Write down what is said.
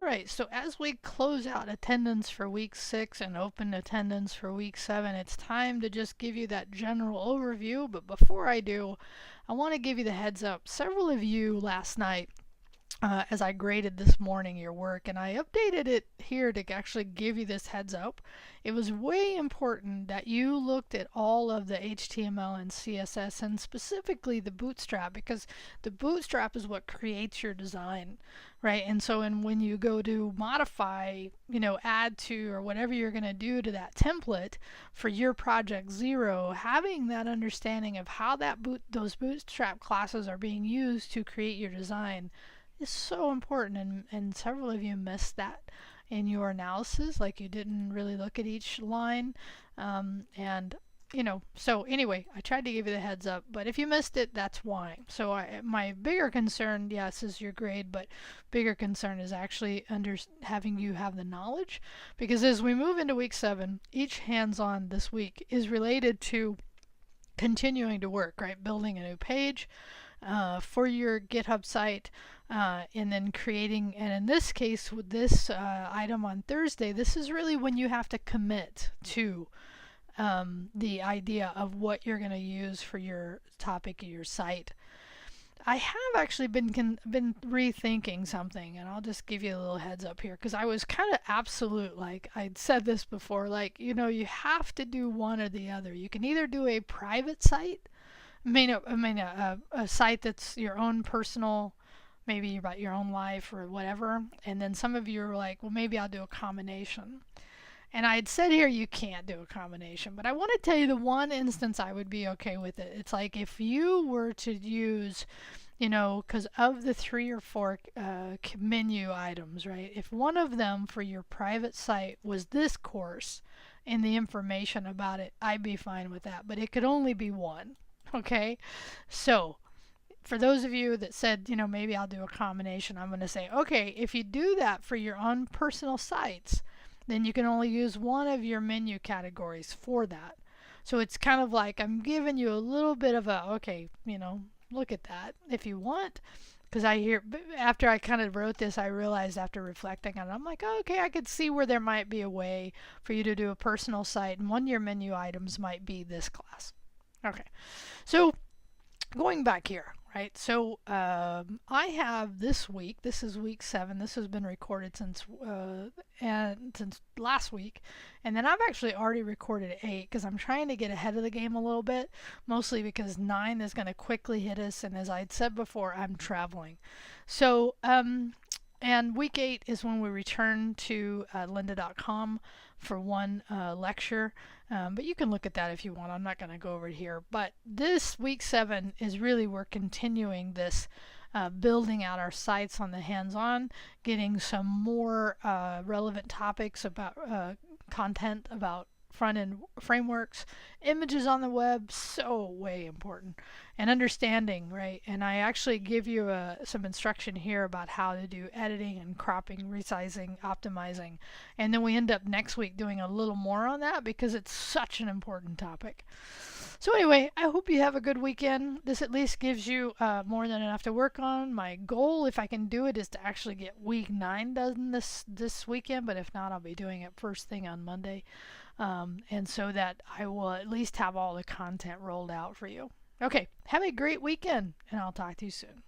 Right, so as we close out attendance for week 6 and open attendance for week 7, it's time to just give you that general overview. But before I do, I want to give you the heads up. Several of you last night, as I graded this morning your work, and I updated it here to actually give you this heads up. It was way important that you looked at all of the HTML and CSS, and specifically the bootstrap, because the bootstrap is what creates your design, right? And so when you go to modify, add to, or whatever you're going to do to that template for your project 0, having that understanding of how those bootstrap classes are being used to create your design is so important, and several of you missed that in your analysis, like you didn't really look at each line, and so anyway, I tried to give you the heads up, but if you missed it, that's why. So my bigger concern, yes, is your grade, but bigger concern is actually having you have the knowledge, because as we move into week 7, each hands-on this week is related to continuing to work, right? Building a new page for your GitHub site, and then creating, and in this case with this item on Thursday, this is really when you have to commit to the idea of what you're going to use for your topic of your site. I have actually been rethinking something, and I'll just give you a little heads up here, because I was kind of absolute, like I'd said this before, like, you have to do one or the other. You can either do a private site, a site that's your own personal, maybe about your own life or whatever, and then some of you are like, well, maybe I'll do a combination. And I had said here you can't do a combination, but I want to tell you the one instance I would be okay with it. It's like if you were to use, because of the 3 or 4 menu items, right? If one of them for your private site was this course and the information about it, I'd be fine with that, but it could only be one. Okay, so for those of you that said, maybe I'll do a combination, I'm going to say, okay, if you do that for your own personal sites, then you can only use one of your menu categories for that. So it's kind of like I'm giving you a little bit of a, okay, look at that if you want. Because after I kind of wrote this, I realized after reflecting on it, I'm like, oh, okay, I could see where there might be a way for you to do a personal site, and one of your menu items might be this class. Okay, so going back here, right? So I have this week. This is week 7. This has been recorded since last week, and then I've actually already recorded 8 because I'm trying to get ahead of the game a little bit. Mostly because 9 is going to quickly hit us, and as I'd said before, I'm traveling. So and week 8 is when we return to lynda.com for one lecture. But you can look at that if you want. I'm not going to go over it here. But this week 7 is really, we're continuing this building out our sites on the hands-on, getting some more relevant topics about content about front-end frameworks, images on the web, so way important, and understanding, right? And I actually give you some instruction here about how to do editing and cropping, resizing, optimizing, and then we end up next week doing a little more on that because it's such an important topic. So anyway, I hope you have a good weekend. This at least gives you more than enough to work on. My goal, if I can do it, is to actually get week 9 done this weekend, but if not, I'll be doing it first thing on Monday. And so that I will at least have all the content rolled out for you. Okay, have a great weekend, and I'll talk to you soon.